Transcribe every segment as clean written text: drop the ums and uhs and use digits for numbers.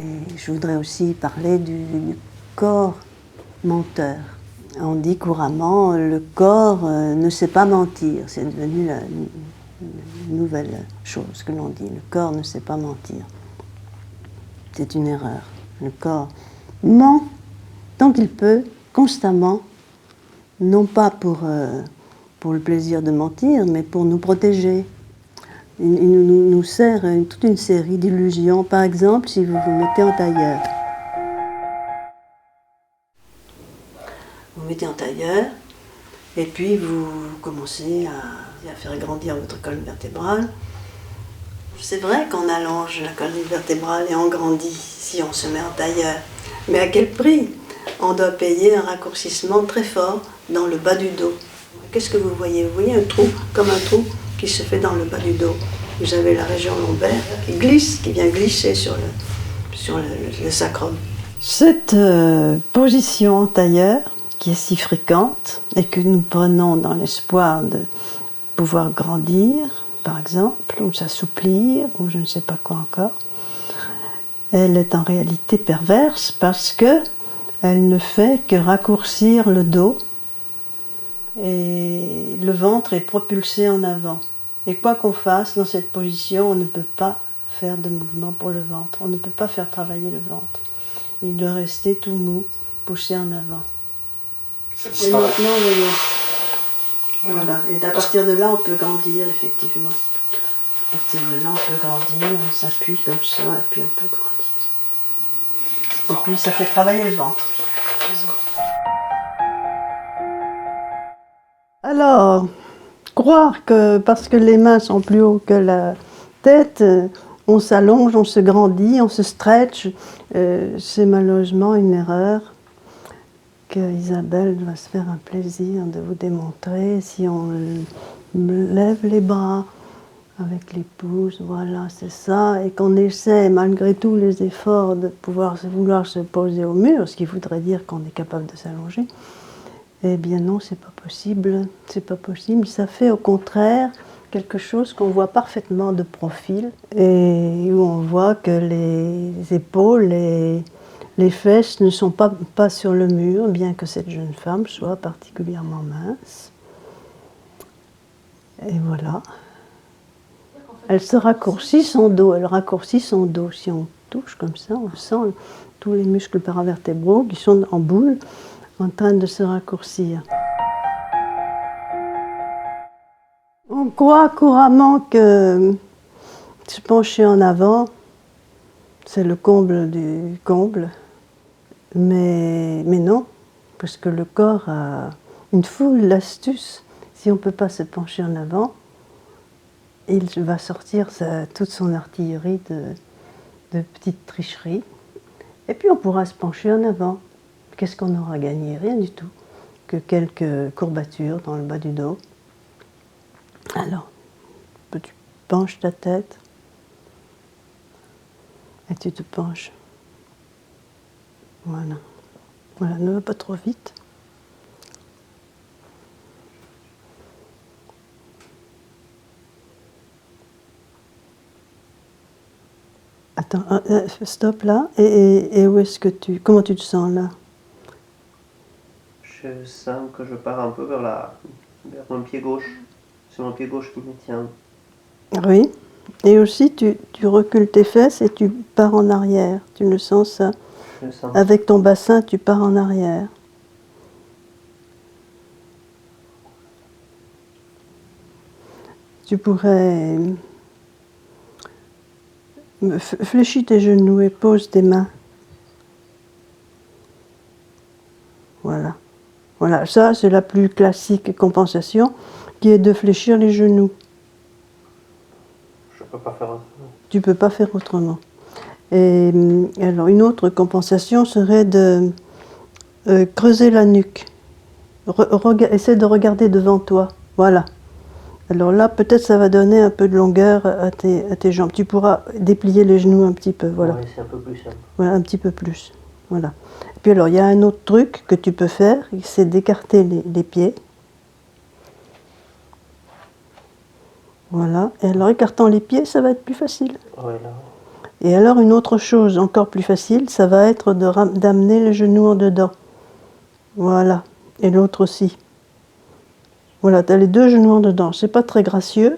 Et je voudrais aussi parler du corps menteur. On dit couramment le corps ne sait pas mentir. C'est devenu une nouvelle chose que l'on dit. Le corps ne sait pas mentir. C'est une erreur. Le corps ment tant qu'il peut, constamment, non pas pour le plaisir de mentir, mais pour nous protéger. Il nous sert toute une série d'illusions. Par exemple, si vous vous mettez en tailleur. Vous mettez en tailleur, et puis vous commencez à faire grandir votre colonne vertébrale. C'est vrai qu'on allonge la colonne vertébrale et on grandit si on se met en tailleur. Mais à quel prix? On doit payer un raccourcissement très fort dans le bas du dos. Qu'est-ce que vous voyez? Vous voyez un trou, comme un trou qui se fait dans le bas du dos. Vous avez la région lombaire qui glisse, qui vient glisser sur le sacrum. Cette position en tailleur, qui est si fréquente et que nous prenons dans l'espoir de pouvoir grandir, par exemple, ou s'assouplir, ou je ne sais pas quoi encore, elle est en réalité perverse parce que elle ne fait que raccourcir le dos et le ventre est propulsé en avant. Et quoi qu'on fasse dans cette position, on ne peut pas faire de mouvement pour le ventre, on ne peut pas faire travailler le ventre. Il doit rester tout mou, poussé en avant. Et maintenant, voyons. Voilà. Et à partir de là, on peut grandir, effectivement. À partir de là, on peut grandir, on s'appuie comme ça, et puis on peut grandir. Et puis, ça fait travailler le ventre. Alors, croire que parce que les mains sont plus hauts que la tête, on s'allonge, on se grandit, on se stretch, c'est malheureusement une erreur que Isabelle va se faire un plaisir de vous démontrer. Si on lève les bras avec les pouces, voilà, c'est ça, et qu'on essaie, malgré tous les efforts, de vouloir se poser au mur, ce qui voudrait dire qu'on est capable de s'allonger, eh bien non, c'est pas possible, c'est pas possible. Ça fait au contraire quelque chose qu'on voit parfaitement de profil, et où on voit que les épaules, les fesses ne sont pas sur le mur, bien que cette jeune femme soit particulièrement mince. Et voilà. Elle se raccourcit son dos, elle raccourcit son dos. Si on touche comme ça, on sent tous les muscles paravertébraux qui sont en boule, en train de se raccourcir. On croit couramment que se pencher en avant, c'est le comble du comble. Mais non, parce que le corps a une foule d'astuces. Si on ne peut pas se pencher en avant, il va sortir toute son artillerie de petites tricheries. Et puis on pourra se pencher en avant. Qu'est-ce qu'on aura gagné? Rien du tout. Que quelques courbatures dans le bas du dos. Alors, tu penches ta tête et tu te penches. Voilà. Voilà, ne va pas trop vite. Attends, stop là. Et où est-ce que comment tu te sens là? Je sens que je pars un peu vers mon pied gauche. C'est mon pied gauche qui me tient. Oui. Et aussi, tu recules tes fesses et tu pars en arrière. Tu le sens ça? Je le sens. Avec ton bassin, tu pars en arrière. Tu pourrais fléchir tes genoux et pose tes mains. Voilà. Voilà, ça c'est la plus classique compensation, qui est de fléchir les genoux. Je ne peux pas faire autrement. Tu ne peux pas faire autrement. Et alors une autre compensation serait de creuser la nuque. Essaie de regarder devant toi. Voilà. Alors là, peut-être ça va donner un peu de longueur à tes jambes. Tu pourras déplier les genoux un petit peu. Voilà. Oui, c'est un peu plus simple. Voilà, un petit peu plus. Voilà. Et puis alors, il y a un autre truc que tu peux faire, c'est d'écarter les pieds. Voilà. Et alors, écartant les pieds, ça va être plus facile. Oui, là. Et alors une autre chose encore plus facile, ça va être d'amener le genou en dedans. Voilà. Et l'autre aussi. Voilà, tu as les deux genoux en dedans. C'est pas très gracieux,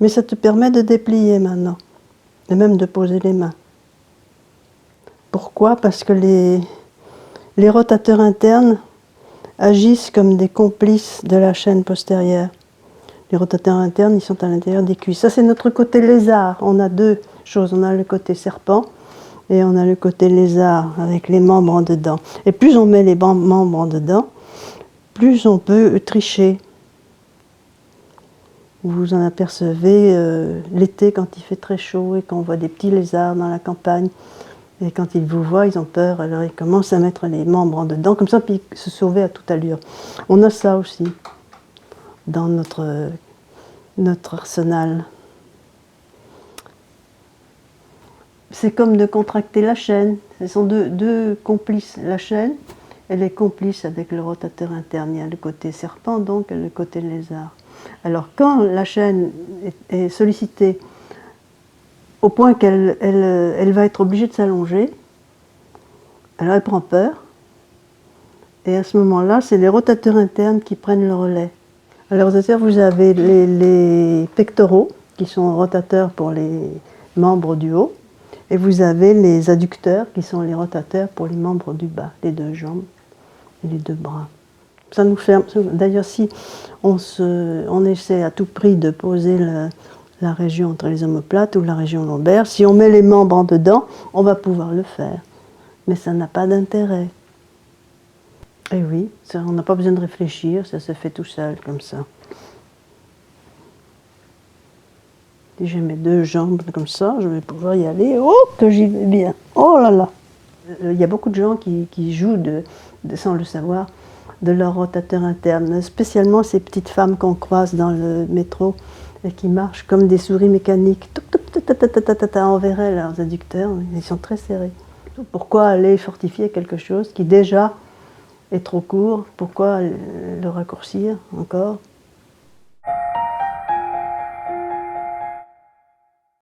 mais ça te permet de déplier maintenant. Et même de poser les mains. Pourquoi? Parce que les rotateurs internes agissent comme des complices de la chaîne postérieure. Les rotateurs internes, ils sont à l'intérieur des cuisses. Ça, c'est notre côté lézard. On a deux choses. On a le côté serpent et on a le côté lézard avec les membres en dedans. Et plus on met les membres en dedans, plus on peut tricher. Vous en apercevez l'été quand il fait très chaud et qu'on voit des petits lézards dans la campagne. Et quand ils vous voient, ils ont peur, alors ils commencent à mettre les membres en dedans, comme ça, puis se sauver à toute allure. On a ça aussi dans notre arsenal. C'est comme de contracter la chaîne. Ce sont deux complices. La chaîne, elle est complice avec le rotateur interne. Il y a le côté serpent, donc, et le côté lézard. Alors, quand la chaîne est sollicitée au point qu'elle va être obligée de s'allonger, alors elle prend peur. Et à ce moment-là, c'est les rotateurs internes qui prennent le relais. Alors, vous avez les pectoraux, qui sont rotateurs pour les membres du haut, et vous avez les adducteurs, qui sont les rotateurs pour les membres du bas, les deux jambes et les deux bras. Ça nous fait. D'ailleurs, si on essaie à tout prix de poser la région entre les omoplates ou la région lombaire, si on met les membres en dedans, on va pouvoir le faire. Mais ça n'a pas d'intérêt. Et oui, on n'a pas besoin de réfléchir, ça se fait tout seul, comme ça. Si j'ai mes deux jambes comme ça, je vais pouvoir y aller. Oh, que j'y vais bien! Oh là là! Il y a beaucoup de gens qui jouent, sans le savoir, de leur rotateur interne, spécialement ces petites femmes qu'on croise dans le métro et qui marchent comme des souris mécaniques. On verrait leurs adducteurs, ils sont très serrés. Pourquoi aller fortifier quelque chose qui déjà est trop court? Pourquoi le raccourcir encore?